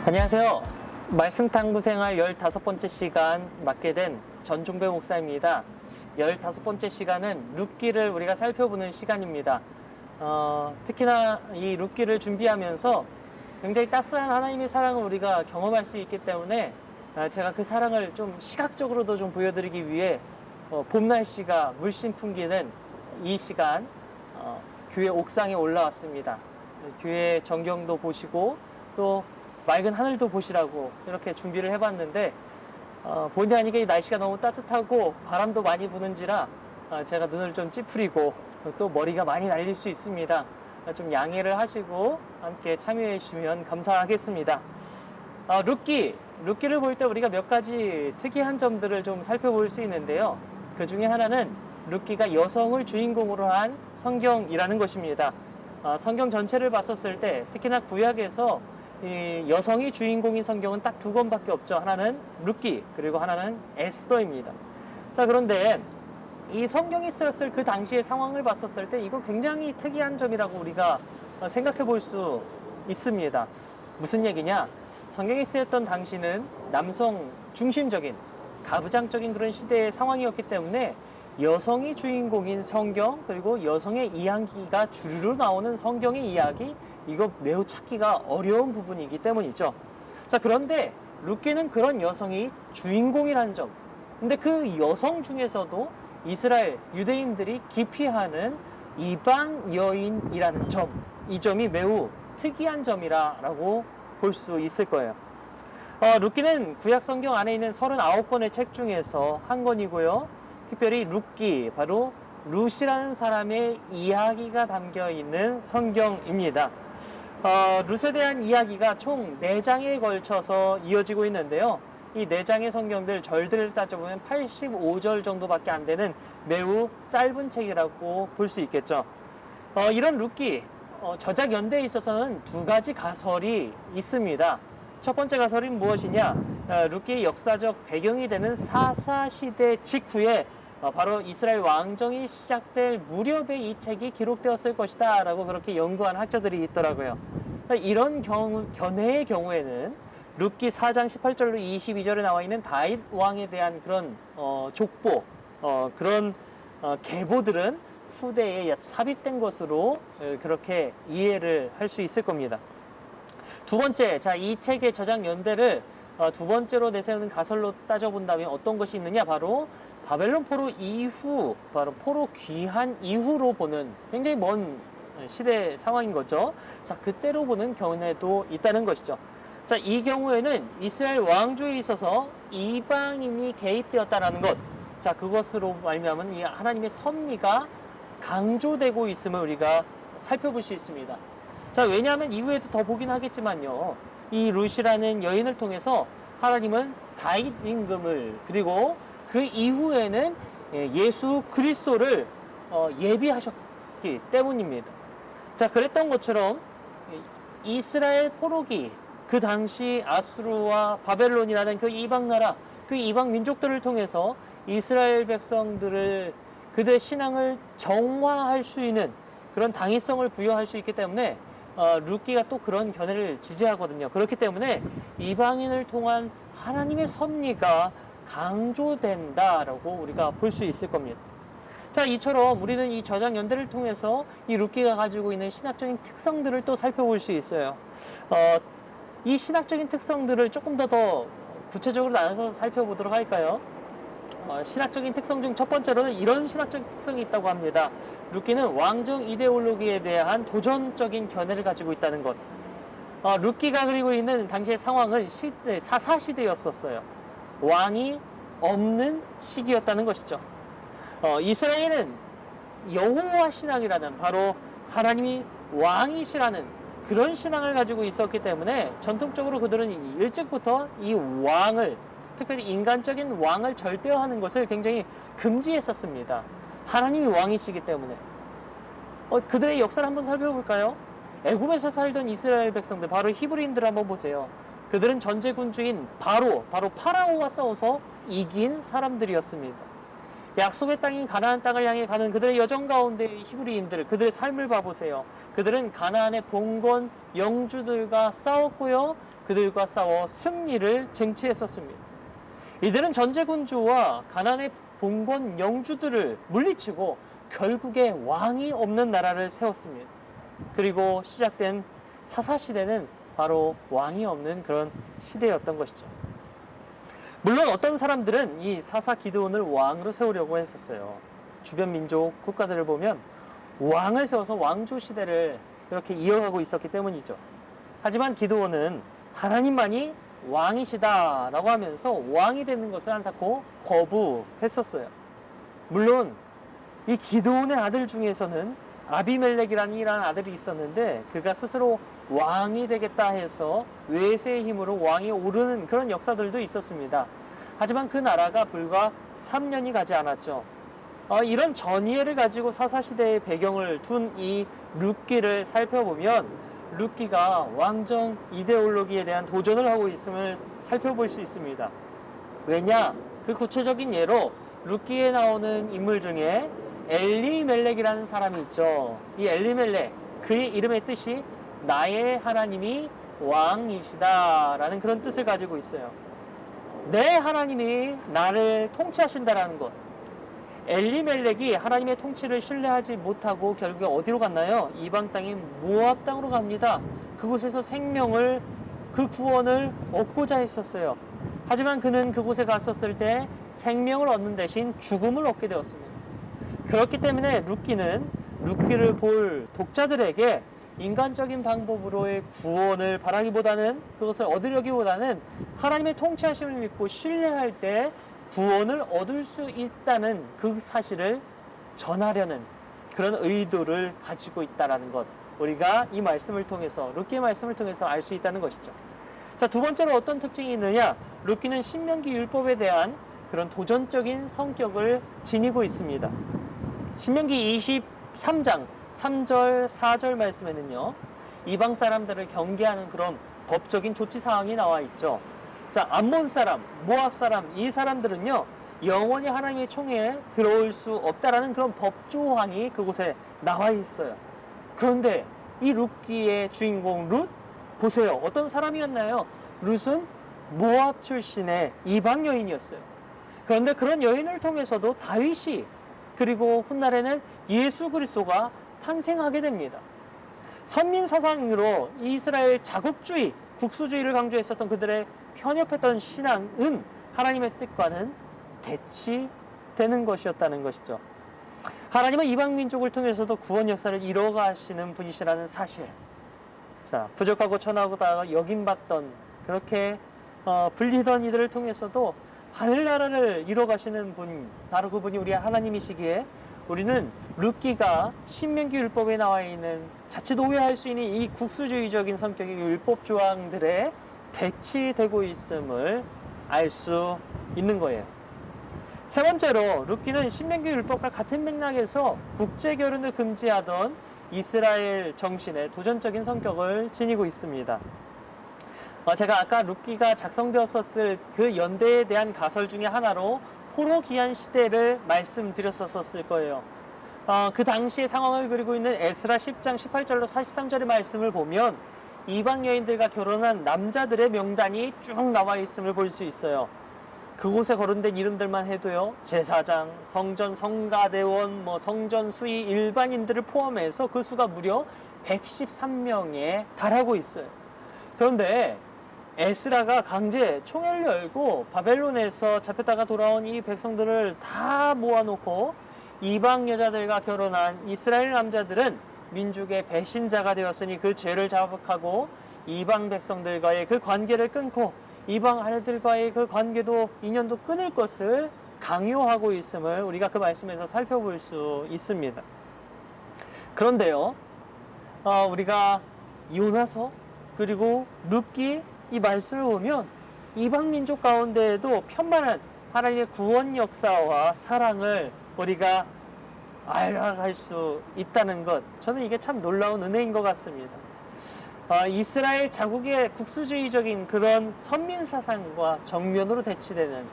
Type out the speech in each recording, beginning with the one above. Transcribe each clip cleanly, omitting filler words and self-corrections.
안녕하세요. 말씀 탐구 생활 15번째 시간 맡게 된 전종배 목사입니다. 15번째 시간은 룻기를 우리가 살펴보는 시간입니다. 특히나 이 룻기를 준비하면서 굉장히 따스한 하나님의 사랑을 우리가 경험할 수 있기 때문에 제가 그 사랑을 좀 시각적으로도 좀 보여드리기 위해 봄 날씨가 물씬 풍기는 이 시간 교회 옥상에 올라왔습니다. 교회 전경도 보시고 또 맑은 하늘도 보시라고 이렇게 준비를 해봤는데 본의 아니게 이 날씨가 너무 따뜻하고 바람도 많이 부는지라 제가 눈을 좀 찌푸리고 또 머리가 많이 날릴 수 있습니다. 좀 양해를 하시고 함께 참여해 주시면 감사하겠습니다. 룻기를 볼 때 우리가 몇 가지 특이한 점들을 좀 살펴볼 수 있는데요. 그 중에 하나는 룻기가 여성을 주인공으로 한 성경이라는 것입니다. 성경 전체를 봤었을 때 특히나 구약에서 이 여성이 주인공인 성경은 딱 두 권밖에 없죠. 하나는 룻기, 그리고 하나는 에스더입니다. 자, 그런데 이 성경이 쓰였을 그 당시의 상황을 봤었을 때 이거 굉장히 특이한 점이라고 우리가 생각해 볼 수 있습니다. 무슨 얘기냐? 성경이 쓰였던 당시는 남성 중심적인 가부장적인 그런 시대의 상황이었기 때문에 여성이 주인공인 성경, 그리고 여성의 이야기가 주류로 나오는 성경의 이야기, 이거 매우 찾기가 어려운 부분이기 때문이죠. 자, 그런데 룻기는 그런 여성이 주인공이라는 점, 근데 그 여성 중에서도 이스라엘 유대인들이 기피하는 이방 여인이라는 점, 이 점이 매우 특이한 점이라고 볼 수 있을 거예요. 룻기는 구약 성경 안에 있는 39권의 책 중에서 한 권이고요. 특별히 룻기, 바로 룻이라는 사람의 이야기가 담겨 있는 성경입니다. 룻에 대한 이야기가 총 4장에 걸쳐서 이어지고 있는데요. 이 4장의 성경들 절들을 따져보면 85절 정도밖에 안 되는 매우 짧은 책이라고 볼 수 있겠죠. 이런 룻기, 저작 연대에 있어서는 두 가지 가설이 있습니다. 첫 번째 가설은 무엇이냐? 룻기의 역사적 배경이 되는 사사시대 직후에 바로 이스라엘 왕정이 시작될 무렵에 이 책이 기록되었을 것이다 라고 그렇게 연구한 학자들이 있더라고요. 이런 견해의 경우에는 룻기 4장 18절로 22절에 나와 있는 다윗 왕에 대한 그런 족보, 그런 계보들은 후대에 삽입된 것으로 그렇게 이해를 할 수 있을 겁니다. 두 번째, 자, 이 책의 저작 연대를 두 번째로 내세우는 가설로 따져본다면 어떤 것이 있느냐? 바로 바벨론 포로 이후, 바로 포로 귀환 이후로 보는 굉장히 먼 시대 상황인 거죠. 자, 그때로 보는 견해도 있다는 것이죠. 자, 이 경우에는 이스라엘 왕조에 있어서 이방인이 개입되었다라는 것, 자, 그것으로 말미암은 이 하나님의 섭리가 강조되고 있음을 우리가 살펴볼 수 있습니다. 자, 왜냐하면 이후에도 더 보긴 하겠지만요. 이 룻이라는 여인을 통해서 하나님은 다윗 임금을, 그리고 그 이후에는 예수 그리스도를 예비하셨기 때문입니다. 자, 그랬던 것처럼 이스라엘 포로기, 그 당시 아수르와 바벨론이라는 그 이방 나라, 그 이방 민족들을 통해서 이스라엘 백성들을, 그들의 신앙을 정화할 수 있는 그런 당위성을 부여할 수 있기 때문에 룻기가 또 그런 견해를 지지하거든요. 그렇기 때문에 이방인을 통한 하나님의 섭리가 강조된다라고 우리가 볼 수 있을 겁니다. 자, 이처럼 우리는 이 저작 연대를 통해서 이 룻기가 가지고 있는 신학적인 특성들을 또 살펴볼 수 있어요. 이 신학적인 특성들을 조금 더 구체적으로 나눠서 살펴보도록 할까요? 신학적인 특성 중 첫 번째로는 이런 신학적인 특성이 있다고 합니다. 룻기는 왕정 이데올로기에 대한 도전적인 견해를 가지고 있다는 것. 룻기가 그리고 있는 당시의 상황은 사사시대였었어요. 왕이 없는 시기였다는 것이죠. 이스라엘은 여호와 신앙이라는, 바로 하나님이 왕이시라는 그런 신앙을 가지고 있었기 때문에 전통적으로 그들은 일찍부터 이 왕을, 특별히 인간적인 왕을 절대화하는 것을 굉장히 금지했었습니다. 하나님이 왕이시기 때문에. 그들의 역사를 한번 살펴볼까요? 애굽에서 살던 이스라엘 백성들, 바로 히브리인들 한번 보세요. 그들은 전제군주인 바로 파라오와 싸워서 이긴 사람들이었습니다. 약속의 땅인 가나안 땅을 향해 가는 그들의 여정 가운데 히브리인들, 그들의 삶을 봐보세요. 그들은 가나안의 봉건 영주들과 싸웠고요. 그들과 싸워 승리를 쟁취했었습니다. 이들은 전제군주와 가나안의 봉건 영주들을 물리치고 결국에 왕이 없는 나라를 세웠습니다. 그리고 시작된 사사시대는 바로 왕이 없는 그런 시대였던 것이죠. 물론 어떤 사람들은 이 사사 기드온을 왕으로 세우려고 했었어요. 주변 민족 국가들을 보면 왕을 세워서 왕조 시대를 그렇게 이어가고 있었기 때문이죠. 하지만 기드온은 하나님만이 왕이시다라고 하면서 왕이 되는 것을 안사코 거부했었어요. 물론 이 기드온의 아들 중에서는 아비멜렉이라는 아들이 있었는데 그가 스스로 왕이 되겠다 해서 외세의 힘으로 왕이 오르는 그런 역사들도 있었습니다. 하지만 그 나라가 불과 3년이 가지 않았죠. 이런 전이해를 가지고 사사시대의 배경을 둔 이 룻기를 살펴보면 룻기가 왕정 이데올로기에 대한 도전을 하고 있음을 살펴볼 수 있습니다. 왜냐? 그 구체적인 예로 룻기에 나오는 인물 중에 엘리멜렉이라는 사람이 있죠. 이 엘리멜렉, 그의 이름의 뜻이 나의 하나님이 왕이시다라는 그런 뜻을 가지고 있어요. 내 하나님이 나를 통치하신다라는 것. 엘리멜렉이 하나님의 통치를 신뢰하지 못하고 결국에 어디로 갔나요? 이방 땅인 모압 땅으로 갑니다. 그곳에서 생명을, 그 구원을 얻고자 했었어요. 하지만 그는 그곳에 갔었을 때 생명을 얻는 대신 죽음을 얻게 되었습니다. 그렇기 때문에 룻기를 볼 독자들에게 인간적인 방법으로의 구원을 바라기보다는, 그것을 얻으려기보다는 하나님의 통치하심을 믿고 신뢰할 때 구원을 얻을 수 있다는 그 사실을 전하려는 그런 의도를 가지고 있다는 것, 우리가 이 말씀을 통해서, 룻기의 말씀을 통해서 알 수 있다는 것이죠. 자, 두 번째로 어떤 특징이 있느냐? 룻기는 신명기 율법에 대한 그런 도전적인 성격을 지니고 있습니다. 신명기 23장 3절 4절 말씀에는요, 이방 사람들을 경계하는 그런 법적인 조치 사항이 나와 있죠. 자, 암몬 사람, 모압 사람, 이 사람들은요 영원히 하나님의 총회에 들어올 수 없다라는 그런 법조항이 그곳에 나와 있어요. 그런데 이 룻기의 주인공 룻, 보세요. 어떤 사람이었나요? 룻은 모압 출신의 이방 여인이었어요. 그런데 그런 여인을 통해서도 다윗이, 그리고 훗날에는 예수 그리스도가 탄생하게 됩니다. 선민 사상으로 이스라엘 자국주의, 국수주의를 강조했었던 그들의 편협했던 신앙은 하나님의 뜻과는 대치되는 것이었다는 것이죠. 하나님은 이방 민족을 통해서도 구원 역사를 이뤄가시는 분이시라는 사실. 자, 부족하고 천하고다 여김받던, 그렇게 불리던 이들을 통해서도 하늘나라를 이뤄가시는 분, 바로 그분이 우리 하나님이시기에 우리는 룻기가 신명기 율법에 나와 있는 자칫 오해할 수 있는 이 국수주의적인 성격의 율법 조항들에 대치되고 있음을 알 수 있는 거예요. 세 번째로 룻기는 신명기 율법과 같은 맥락에서 국제 결혼을 금지하던 이스라엘 정신의 도전적인 성격을 지니고 있습니다. 제가 아까 룻기가 작성되었었을 그 연대에 대한 가설 중에 하나로 포로 귀환 시대를 말씀드렸었을 거예요. 그 당시의 상황을 그리고 있는 에스라 10장 18절로 43절의 말씀을 보면 이방 여인들과 결혼한 남자들의 명단이 쭉 나와 있음을 볼 수 있어요. 그곳에 거론된 이름들만 해도요, 제사장, 성전 성가대원, 성전 수의 일반인들을 포함해서 그 수가 무려 113명에 달하고 있어요. 그런데 에스라가 강제 총회를 열고 바벨론에서 잡혔다가 돌아온 이 백성들을 다 모아놓고 이방 여자들과 결혼한 이스라엘 남자들은 민족의 배신자가 되었으니 그 죄를 자복하고 이방 백성들과의 그 관계를 끊고 이방 아내들과의 그 관계도 인연도 끊을 것을 강요하고 있음을 우리가 그 말씀에서 살펴볼 수 있습니다. 그런데요, 우리가 요나서 그리고 룻기 이 말씀을 보면 이방 민족 가운데에도 편만한 하나님의 구원 역사와 사랑을 우리가 알아갈 수 있다는 것, 저는 이게 참 놀라운 은혜인 것 같습니다. 이스라엘 자국의 국수주의적인 그런 선민 사상과 정면으로 대치되는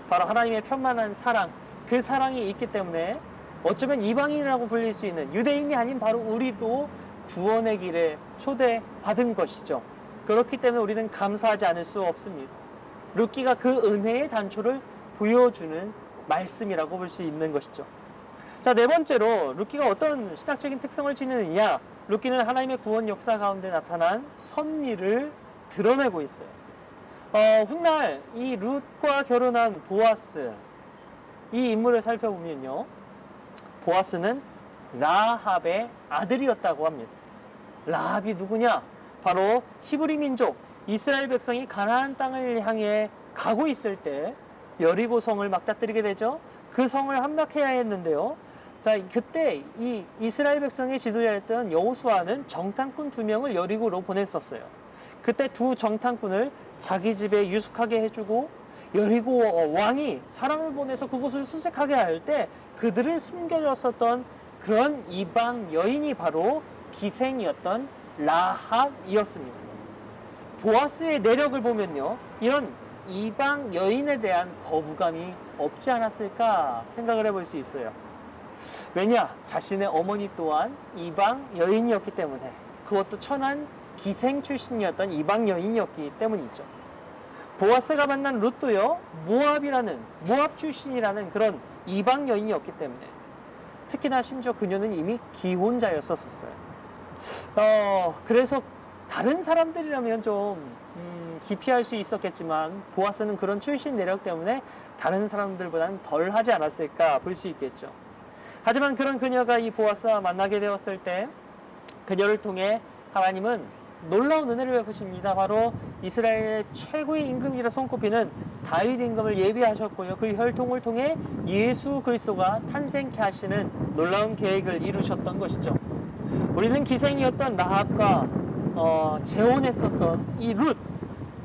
바로 하나님의 편만한 사랑, 그 사랑이 있기 때문에 어쩌면 이방인이라고 불릴 수 있는 유대인이 아닌 바로 우리도 구원의 길에 초대받은 것이죠. 그렇기 때문에 우리는 감사하지 않을 수 없습니다. 룻기가 그 은혜의 단초를 보여주는 말씀이라고 볼 수 있는 것이죠. 자, 네 번째로 룻기가 어떤 신학적인 특성을 지니느냐? 룻기는 하나님의 구원 역사 가운데 나타난 섭리를 드러내고 있어요. 훗날 이 룻과 결혼한 보아스, 이 인물을 살펴보면요, 보아스는 라합의 아들이었다고 합니다. 라합이 누구냐? 바로 히브리 민족 이스라엘 백성이 가나안 땅을 향해 가고 있을 때 여리고 성을 맞닥뜨리게 되죠. 그 성을 함락해야 했는데요. 자, 그때 이 이스라엘 백성의 지도자였던 여호수아는 정탐꾼 2명을 여리고로 보냈었어요. 그때 두 정탐꾼을 자기 집에 유숙하게 해주고 여리고 왕이 사람을 보내서 그곳을 수색하게 할 때 그들을 숨겨줬었던 그런 이방 여인이 바로 기생이었던 라합이었습니다. 보아스의 내력을 보면요, 이런 이방 여인에 대한 거부감이 없지 않았을까 생각을 해볼 수 있어요. 왜냐? 자신의 어머니 또한 이방 여인이었기 때문에, 그것도 천한 기생 출신이었던 이방 여인이었기 때문이죠. 보아스가 만난 룻도요, 모압 출신이라는 그런 이방 여인이었기 때문에, 특히나 심지어 그녀는 이미 기혼자였었어요. 그래서 다른 사람들이라면 좀 기피할 수 있었겠지만 보아스는 그런 출신 내력 때문에 다른 사람들보다는 덜 하지 않았을까 볼 수 있겠죠. 하지만 그런 그녀가 이 보아스와 만나게 되었을 때 그녀를 통해 하나님은 놀라운 은혜를 베푸십니다. 바로 이스라엘의 최고의 임금이라 손꼽히는 다윗 임금을 예비하셨고요, 그 혈통을 통해 예수 그리스도가 탄생케 하시는 놀라운 계획을 이루셨던 것이죠. 우리는 기생이었던 라합과 재혼했었던 이 룻,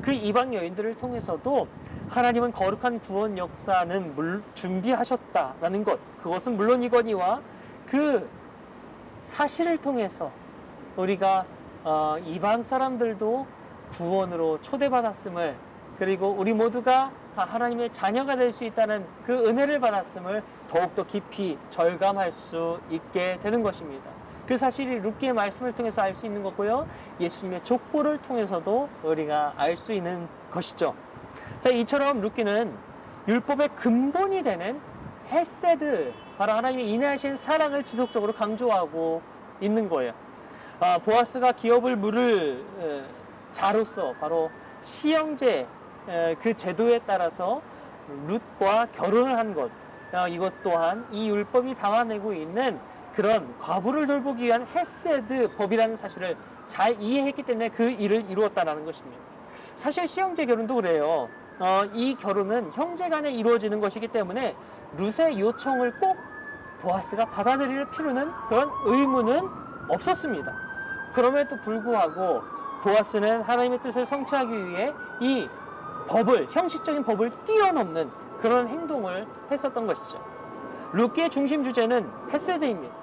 그 이방 여인들을 통해서도 하나님은 거룩한 구원 역사는 준비하셨다라는 것, 그것은 물론이거니와 그 사실을 통해서 우리가 이방 사람들도 구원으로 초대받았음을, 그리고 우리 모두가 다 하나님의 자녀가 될 수 있다는 그 은혜를 받았음을 더욱더 깊이 절감할 수 있게 되는 것입니다. 그 사실이 룻기의 말씀을 통해서 알 수 있는 거고요, 예수님의 족보를 통해서도 우리가 알 수 있는 것이죠. 자, 이처럼 룻기는 율법의 근본이 되는 헤세드, 바로 하나님의 인내하신 사랑을 지속적으로 강조하고 있는 거예요. 보아스가 기업을 물을 자로서 바로 시형제, 그 제도에 따라서 룻과 결혼을 한 것, 이것 또한 이 율법이 담아내고 있는 그런 과부를 돌보기 위한 헤세드 법이라는 사실을 잘 이해했기 때문에 그 일을 이루었다는 것입니다. 사실 시형제 결혼도 그래요. 이 결혼은 형제 간에 이루어지는 것이기 때문에 룻의 요청을 꼭 보아스가 받아들일 필요는, 그런 의무는 없었습니다. 그럼에도 불구하고 보아스는 하나님의 뜻을 성취하기 위해 이 법을, 형식적인 법을 뛰어넘는 그런 행동을 했었던 것이죠. 룻기의 중심 주제는 헤세드입니다.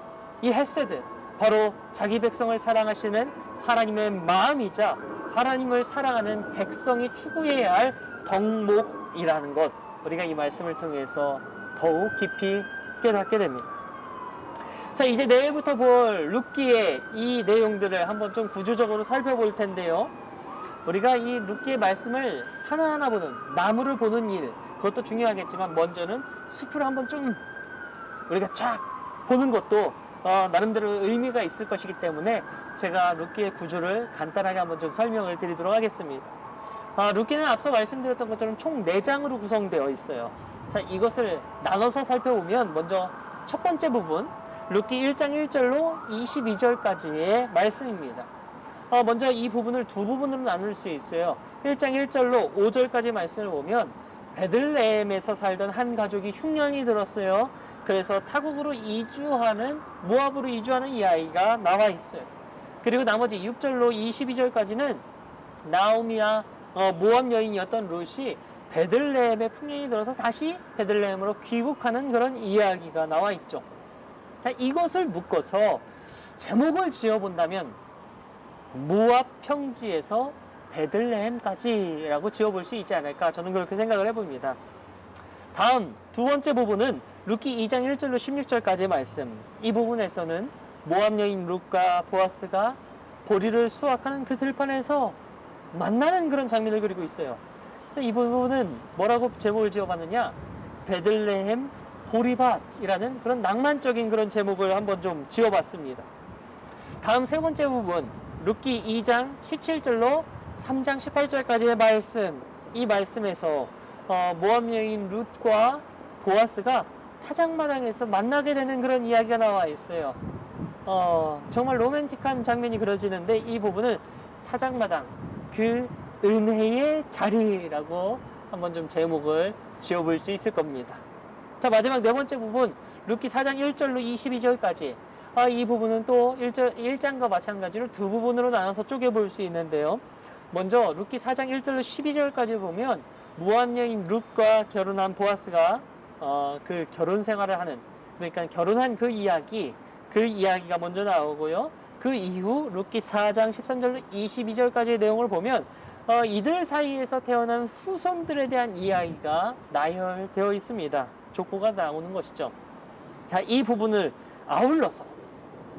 이 헤세드, 바로 자기 백성을 사랑하시는 하나님의 마음이자 하나님을 사랑하는 백성이 추구해야 할 덕목이라는 것, 우리가 이 말씀을 통해서 더욱 깊이 깨닫게 됩니다. 자, 이제 내일부터 볼 룻기의 이 내용들을 한번 좀 구조적으로 살펴볼 텐데요, 우리가 이 룻기의 말씀을 하나하나 보는, 나무를 보는 일, 그것도 중요하겠지만 먼저는 숲을 한번 좀 우리가 쫙 보는 것도 나름대로 의미가 있을 것이기 때문에 제가 룻기의 구조를 간단하게 한번 좀 설명을 드리도록 하겠습니다. 룻기는 앞서 말씀드렸던 것처럼 총 4장으로 구성되어 있어요. 자, 이것을 나눠서 살펴보면 먼저 첫 번째 부분, 룻기 1장 1절로 22절까지의 말씀입니다. 먼저 이 부분을 두 부분으로 나눌 수 있어요. 1장 1절로 5절까지 말씀을 보면 베들레헴에서 살던 한 가족이 흉년이 들었어요. 그래서 타국으로 이주하는, 모압으로 이주하는 이 아이가 나와 있어요. 그리고 나머지 6절로 22절까지는 나오미와 모압 여인이었던 룻이 베들레헴에 풍년이 들어서 다시 베들레헴으로 귀국하는 그런 이야기가 나와 있죠. 자, 이것을 묶어서 제목을 지어본다면 모압 평지에서 베들레헴까지라고 지어볼 수 있지 않을까, 저는 그렇게 생각을 해봅니다. 다음 두 번째 부분은 룻기 2장 1절로 16절까지의 말씀, 이 부분에서는 모압 여인 룻과 보아스가 보리를 수확하는 그 들판에서 만나는 그런 장면을 그리고 있어요. 이 부분은 뭐라고 제목을 지어봤느냐, 베들레헴 보리밭이라는 그런 낭만적인 그런 제목을 한번 좀 지어봤습니다. 다음 세 번째 부분, 룻기 2장 17절로 3장 18절까지의 말씀, 이 말씀에서 모압 여인 룻과 보아스가 타작마당에서 만나게 되는 그런 이야기가 나와 있어요. 정말 로맨틱한 장면이 그려지는데, 이 부분을 타작마당, 그 은혜의 자리라고 한번 좀 제목을 지어볼 수 있을 겁니다. 자, 마지막 네 번째 부분, 룻기 4장 1절로 22절까지. 이 부분은 또 1장과 마찬가지로 두 부분으로 나눠서 쪼개볼 수 있는데요. 먼저 룻기 4장 1절로 12절까지 보면 모압 여인 룻과 결혼한 보아스가 그 결혼 생활을 하는, 그러니까 결혼한 그 이야기가 먼저 나오고요. 그 이후 룻기 4장 13절로 22절까지의 내용을 보면 이들 사이에서 태어난 후손들에 대한 이야기가 나열되어 있습니다. 족보가 나오는 것이죠. 자, 이 부분을 아울러서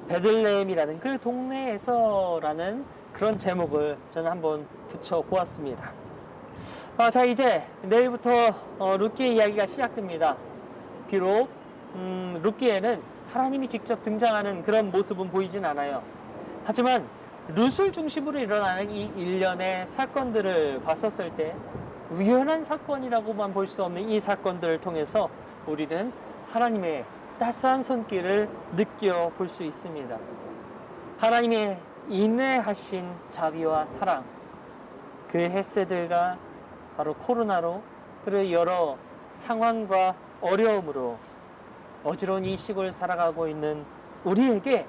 베들레헴이라는 그 동네에서라는 그런 제목을 저는 한번 붙여보았습니다. 자, 이제 내일부터 룻기의 이야기가 시작됩니다. 비록 룻기에는 하나님이 직접 등장하는 그런 모습은 보이진 않아요. 하지만 룻을 중심으로 일어나는 이 일련의 사건들을 봤었을 때 우연한 사건이라고만 볼 수 없는 이 사건들을 통해서 우리는 하나님의 따스한 손길을 느껴볼 수 있습니다. 하나님의 인내하신 자비와 사랑, 그 헤세드가 바로 코로나로, 그리고 여러 상황과 어려움으로 어지러운 이 시골을 살아가고 있는 우리에게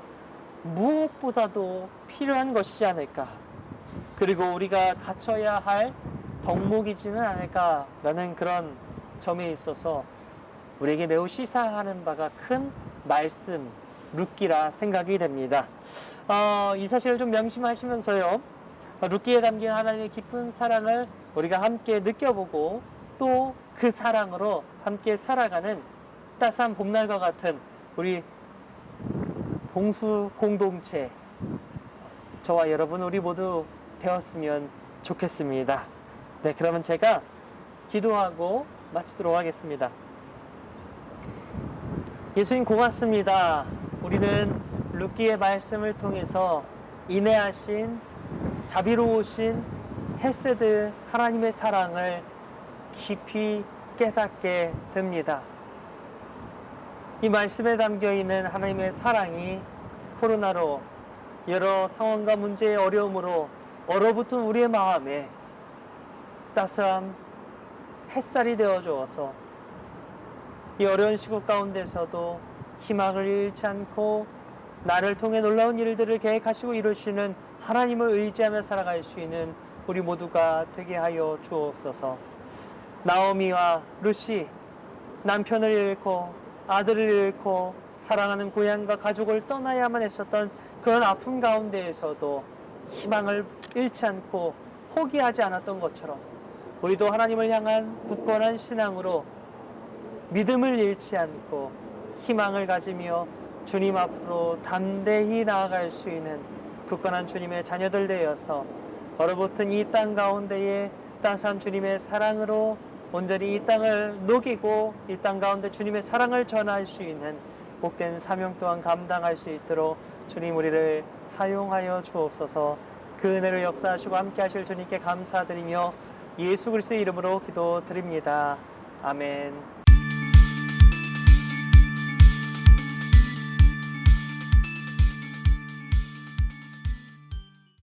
무엇보다도 필요한 것이지 않을까, 그리고 우리가 갖춰야 할 덕목이지는 않을까라는 그런 점에 있어서 우리에게 매우 시사하는 바가 큰 말씀, 룻기라 생각이 됩니다. 이 사실을 좀 명심하시면서요, 룻기에 담긴 하나님의 깊은 사랑을 우리가 함께 느껴보고 또 그 사랑으로 함께 살아가는 따스한 봄날과 같은 우리 동수 공동체, 저와 여러분 우리 모두 되었으면 좋겠습니다. 네, 그러면 제가 기도하고 마치도록 하겠습니다. 예수님 고맙습니다. 우리는 룻기의 말씀을 통해서 인내하신 자비로우신 헤세드 하나님의 사랑을 깊이 깨닫게 됩니다. 이 말씀에 담겨 있는 하나님의 사랑이 코로나로 여러 상황과 문제의 어려움으로 얼어붙은 우리의 마음에 따스한 햇살이 되어 주어서 이 어려운 시국 가운데서도 희망을 잃지 않고 나를 통해 놀라운 일들을 계획하시고 이루시는 하나님을 의지하며 살아갈 수 있는 우리 모두가 되게 하여 주옵소서. 나오미와 룻이 남편을 잃고 아들을 잃고 사랑하는 고향과 가족을 떠나야만 했었던 그런 아픔 가운데에서도 희망을 잃지 않고 포기하지 않았던 것처럼 우리도 하나님을 향한 굳건한 신앙으로 믿음을 잃지 않고 희망을 가지며 주님 앞으로 담대히 나아갈 수 있는 굳건한 주님의 자녀들 되어서 얼어붙은 이 땅 가운데에 따스한 주님의 사랑으로 온전히 이 땅을 녹이고 이 땅 가운데 주님의 사랑을 전할 수 있는 복된 사명 또한 감당할 수 있도록 주님 우리를 사용하여 주옵소서. 그 은혜를 역사하시고 함께 하실 주님께 감사드리며 예수 그리스도의 이름으로 기도드립니다. 아멘.